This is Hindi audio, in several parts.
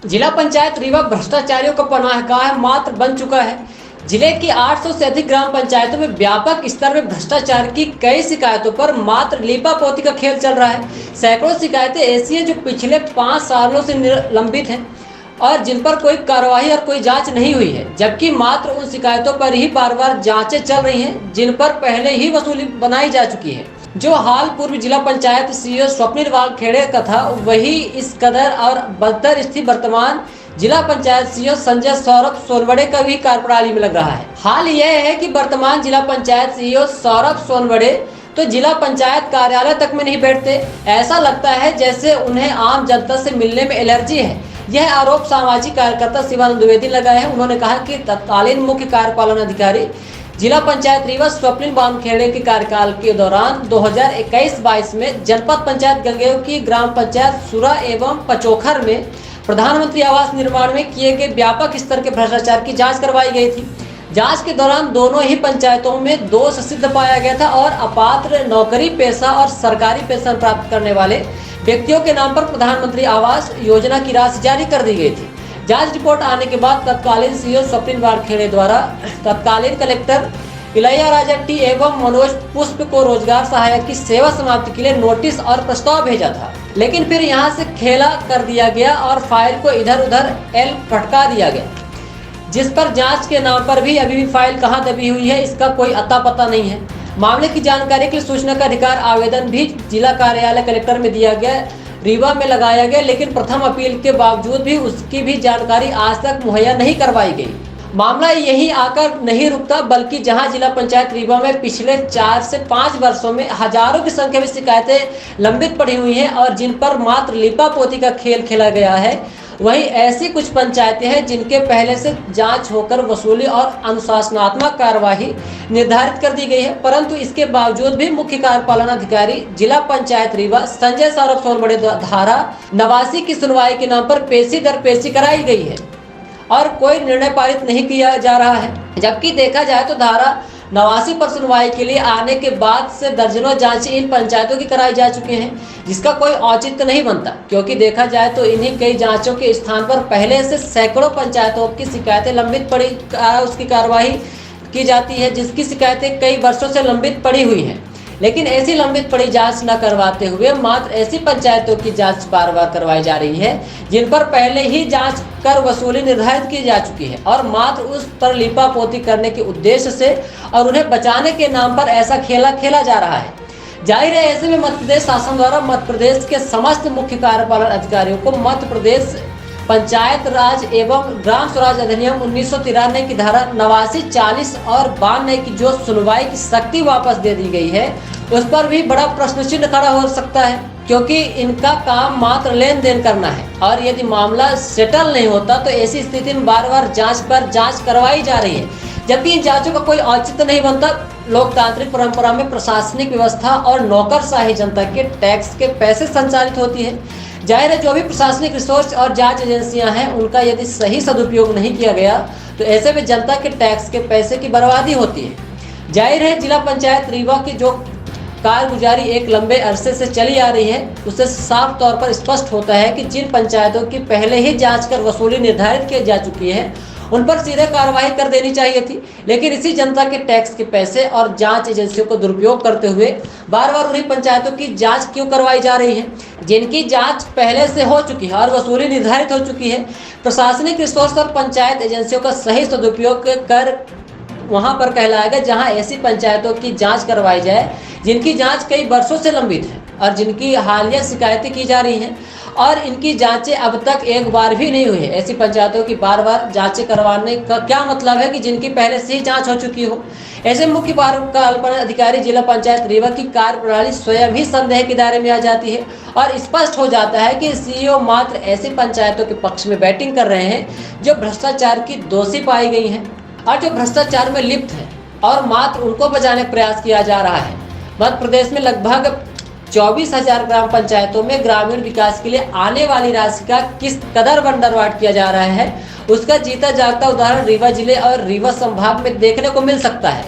जिला पंचायत रीवा भ्रष्टाचारियों का पनाहगाह मात्र बन चुका है। जिले की 800 से अधिक ग्राम पंचायतों में व्यापक स्तर में भ्रष्टाचार की कई शिकायतों पर मात्र लीपापोती का खेल चल रहा है। सैकड़ों शिकायतें ऐसी हैं जो पिछले 5 सालों से निलंबित हैं और जिन पर कोई कार्रवाई और कोई जांच नहीं हुई है, जबकि मात्र उन शिकायतों पर ही बार बार जांचें चल रही हैं जिन पर पहले ही वसूली बनाई जा चुकी है। जो हाल पूर्व जिला पंचायत सीईओ स्वप्निल वानखेड़े का था, वही इस कदर और बदतर स्थिति वर्तमान जिला पंचायत सीईओ संजय सौरभ सोनवड़े का भी कार्यप्रणाली में लग रहा है। हाल यह है कि वर्तमान जिला पंचायत सीईओ सौरभ सोनवड़े तो जिला पंचायत कार्यालय तक में नहीं बैठते। ऐसा लगता है जैसे उन्हें आम जनता से मिलने में एलर्जी है। यह आरोप सामाजिक कार्यकर्ता शिवानंद द्विवेदी लगाए हैं। उन्होंने कहा कि तत्कालीन मुख्य कार्यपालन अधिकारी जिला पंचायत रीवा स्वप्निल वानखेड़े के कार्यकाल के दौरान 2021-22 में जनपद पंचायत गंगेव की ग्राम पंचायत सुरा एवं पचोखर में प्रधानमंत्री आवास निर्माण में किए गए व्यापक स्तर के भ्रष्टाचार की जांच करवाई गई थी। जांच के दौरान दोनों ही पंचायतों में दोष सिद्ध पाया गया था और अपात्र नौकरी पेशा और सरकारी पेंशन प्राप्त करने वाले व्यक्तियों के नाम पर प्रधानमंत्री आवास योजना की राशि जारी कर दी गई थी। जांच रिपोर्ट आने के बाद तत्कालीन सीईओ स्वप्निल वानखेड़े द्वारा तत्कालीन कलेक्टर इलैयाराजा टी एवं मनोज पुष्प को रोजगार सहायक की सेवा समाप्ति के लिए नोटिस और प्रस्ताव भेजा था, लेकिन फिर यहां से खेला कर दिया गया और फाइल को इधर उधर फटका दिया गया, जिस पर जांच के नाम पर भी अभी भी फाइल कहां दबी हुई है इसका कोई अता पता नहीं है। मामले की जानकारी के लिए सूचना का अधिकार आवेदन भी जिला कार्यालय कलेक्टर में दिया गया, रीवा में लगाया गया, लेकिन प्रथम अपील के बावजूद भी उसकी भी जानकारी आज तक मुहैया नहीं करवाई गई। मामला यही आकर नहीं रुकता, बल्कि जहां जिला पंचायत रीवा में पिछले 4 से 5 वर्षों में हजारों की संख्या में शिकायतें लंबित पड़ी हुई हैं और जिन पर मात्र लीपापोती का खेल खेला गया है, वहीं ऐसी कुछ पंचायतें हैं जिनके पहले से जांच होकर वसूली और अनुशासनात्मक कार्यवाही निर्धारित कर दी गई है, परंतु इसके बावजूद भी मुख्य कार्यपालन अधिकारी जिला पंचायत रीवा संजय सौरभ सोनवड़े धारा 89 की सुनवाई के नाम पर पेशी दर पेशी कराई गई है और कोई निर्णय पारित नहीं किया जा रहा है। जबकि देखा जाए तो धारा 89 पर सुनवाई के लिए आने के बाद से दर्जनों जांचें इन पंचायतों की कराई जा चुकी हैं, जिसका कोई औचित्य नहीं बनता, क्योंकि देखा जाए तो इन्हीं कई जांचों के स्थान पर पहले से सैकड़ों पंचायतों की शिकायतें लंबित पड़ी उसकी कार्रवाई की जाती है, जिसकी शिकायतें कई वर्षों से लंबित पड़ी हुई हैं। लेकिन ऐसी लंबित पड़ी जांच न करवाते हुए मात्र ऐसी पंचायतों की जांच बार बार करवाई जा रही है जिन पर पहले ही जांच कर वसूली निर्धारित की जा चुकी है और मात्र उस पर लीपापोती करने के उद्देश्य से और उन्हें बचाने के नाम पर ऐसा खेला जा रहा है। जाहिर है ऐसे में मध्य प्रदेश शासन द्वारा मध्य प्रदेश के समस्त मुख्य कार्यपालन अधिकारियों को मध्य प्रदेश पंचायत राज एवं ग्राम स्वराज अधिनियम 1993 की धारा 89, 40 और 92 की जो सुनवाई की शक्ति वापस दे दी गई है, उस पर भी बड़ा प्रश्न चिन्ह खड़ा हो सकता है, क्योंकि इनका काम मात्र लेन देन करना है और यदि मामला सेटल नहीं होता तो ऐसी स्थिति में बार बार जांच पर जांच करवाई जा रही है, जबकि इन जांचों का कोई औचित्य नहीं बनता। लोकतांत्रिक परंपरा में प्रशासनिक व्यवस्था और नौकरशाही जनता के टैक्स के पैसे संचालित होती है। जाहिर है जो भी प्रशासनिक रिसोर्स और जांच एजेंसियां हैं, उनका यदि सही सदुपयोग नहीं किया गया तो ऐसे में जनता के टैक्स के पैसे की बर्बादी होती है। जाहिर है जिला पंचायत रीवा की जो कारगुजारी एक लंबे अरसे से चली आ रही है, उससे साफ तौर पर स्पष्ट होता है कि जिन पंचायतों की पहले ही जांच कर वसूली निर्धारित की जा चुकी है, उन पर सीधे कार्रवाई कर देनी चाहिए थी, लेकिन इसी जनता के टैक्स के पैसे और जांच एजेंसियों को दुरुपयोग करते हुए बार बार उन्हीं पंचायतों की जांच क्यों करवाई जा रही है जिनकी जांच पहले से हो चुकी है और वसूली निर्धारित हो चुकी है। प्रशासनिक रिसोर्स और पंचायत एजेंसियों का सही सदुपयोग कर वहां पर कहलाएगा जहां ऐसी पंचायतों की जांच करवाई जाए जिनकी जांच कई वर्षों से लंबित है और जिनकी हालिया शिकायतें की जा रही हैं और इनकी जांचें अब तक एक बार भी नहीं हुई है। ऐसी पंचायतों की बार बार जांचें करवाने का क्या मतलब है कि जिनकी पहले से ही जांच हो चुकी हो। ऐसे मुख्य कार्यपालन अधिकारी जिला पंचायत रीवा की कार्यप्रणाली स्वयं ही संदेह के दायरे में आ जाती है और स्पष्ट हो जाता है कि सीईओ मात्र ऐसी पंचायतों के पक्ष में बैटिंग कर रहे हैं जो भ्रष्टाचार की दोषी पाई गई हैं और जो भ्रष्टाचार में लिप्त है और मात्र उनको बचाने का प्रयास किया जा रहा है। मध्य प्रदेश में लगभग 24,000 ग्राम पंचायतों में ग्रामीण विकास के लिए आने वाली राशि का किस कदर बंटवारा किया जा रहा है, उसका जीता जागता उदाहरण रीवा जिले और रीवा संभाग में देखने को मिल सकता है।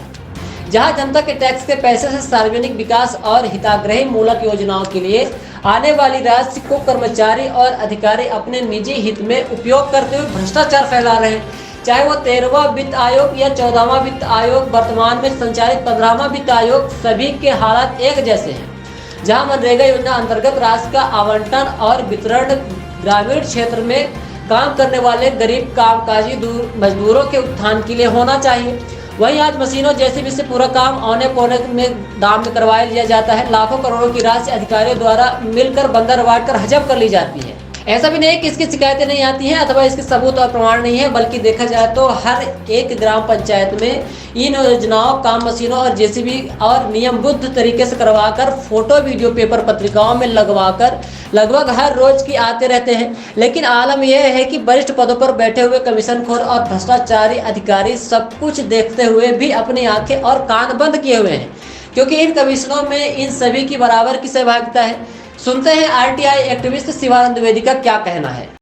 जहां जनता के टैक्स के पैसे से सार्वजनिक विकास और हितग्राही मूलक योजनाओं के लिए आने वाली राशि को कर्मचारी और अधिकारी अपने निजी हित में उपयोग करते हुए भ्रष्टाचार फैला रहे हैं। चाहे वो 13वां वित्त आयोग या 14वां वित्त आयोग, वर्तमान में संचालित 15वां वित्त आयोग, सभी के हालात एक जैसे हैं। जहां मनरेगा योजना अंतर्गत राशि का आवंटन और वितरण ग्रामीण क्षेत्र में काम करने वाले गरीब कामकाजी मजदूरों के उत्थान के लिए होना चाहिए, वहीं आज मशीनों जेसीबी से पूरा काम औने पौने में दाम में करवा लिया जाता है। लाखों करोड़ों की राशि अधिकारियों द्वारा मिलकर बंदर बांट कर हजम कर ली जाती है। ऐसा भी नहीं है कि इसकी शिकायतें नहीं आती हैं अथवा इसके सबूत और प्रमाण नहीं है, बल्कि देखा जाए तो हर एक ग्राम पंचायत में इन योजनाओं, काम मशीनों और जेसीबी और नियमबद्ध तरीके से करवाकर फोटो, वीडियो, पेपर, पत्रिकाओं में लगवाकर लगभग हर रोज की आते रहते हैं। लेकिन आलम यह है कि वरिष्ठ पदों पर बैठे हुए कमीशनखोर और भ्रष्टाचारी अधिकारी सब कुछ देखते हुए भी अपनी आंखें और कान बंद किए हुए हैं, क्योंकि इन कमीशनों में इन सभी की बराबर की सहभागिता है। सुनते हैं आरटीआई एक्टिविस्ट शिवानंद द्विवेदी का क्या कहना है।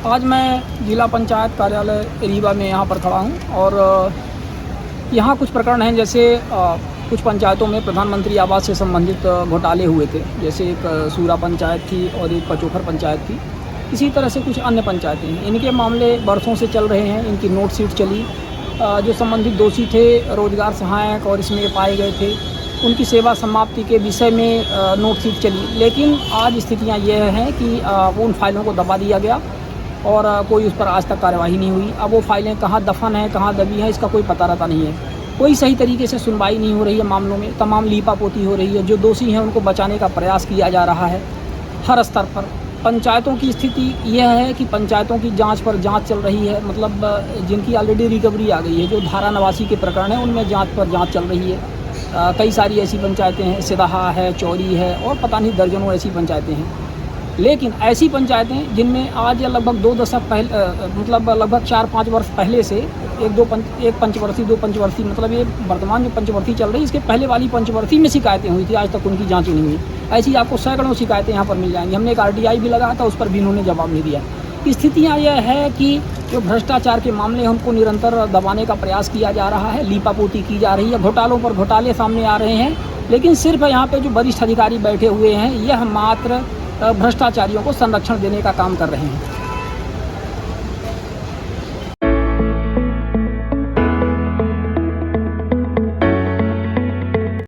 आज मैं जिला पंचायत कार्यालय रीवा में यहाँ पर खड़ा हूँ और यहाँ कुछ प्रकरण हैं। जैसे कुछ पंचायतों में प्रधानमंत्री आवास से संबंधित घोटाले हुए थे, जैसे एक सूरा पंचायत थी और एक पचोखर पंचायत थी। इसी तरह से कुछ अन्य पंचायतें हैं, इनके मामले वर्षों से चल रहे हैं। इनकी नोट शीट चली, जो संबंधित दोषी थे रोजगार सहायक और इसमें पाए गए थे, उनकी सेवा समाप्ति के विषय में नोट शीट चली। लेकिन आज स्थितियाँ यह हैं कि उन फाइलों को दबा दिया गया और कोई उस पर आज तक कार्यवाही नहीं हुई। अब वो फाइलें कहाँ दफन हैं, कहाँ दबी हैं, इसका कोई पता रहता नहीं है। कोई सही तरीके से सुनवाई नहीं हो रही है मामलों में, तमाम लीपापोती हो रही है। जो दोषी हैं उनको बचाने का प्रयास किया जा रहा है हर स्तर पर। पंचायतों की स्थिति यह है कि पंचायतों की जांच पर जांच चल रही है, मतलब जिनकी ऑलरेडी रिकवरी आ गई है, जो धारा 89 के प्रकरण हैं उनमें जाँच पर जाँच चल रही है। कई सारी ऐसी पंचायतें हैं, सिदाहा है, चौरी है और पता नहीं दर्जनों ऐसी पंचायतें हैं। लेकिन ऐसी पंचायतें जिनमें आज लगभग 2 दशक पहले, मतलब लगभग 4-5 वर्ष पहले से एक पंचवर्षीय 2 पंचवर्षीय, मतलब ये वर्तमान जो पंचवर्षीय चल रही है इसके पहले वाली पंचवर्षीय में शिकायतें हुई थी, आज तक उनकी जांच नहीं हुई। ऐसी आपको सैकड़ों शिकायतें यहाँ पर मिल जाएंगी। हमने एक आरटीआई भी लगाया था, उस पर भी इन्होंने जवाब नहीं दिया। स्थितियाँ यह है कि जो भ्रष्टाचार के मामले हैं उनको निरंतर दबाने का प्रयास किया जा रहा है, लीपापोती की जा रही है, घोटालों पर घोटाले सामने आ रहे हैं। लेकिन सिर्फ यहाँ पे जो वरिष्ठ अधिकारी बैठे हुए हैं यह मात्र भ्रष्टाचारियों को संरक्षण देने का काम कर रहे हैं।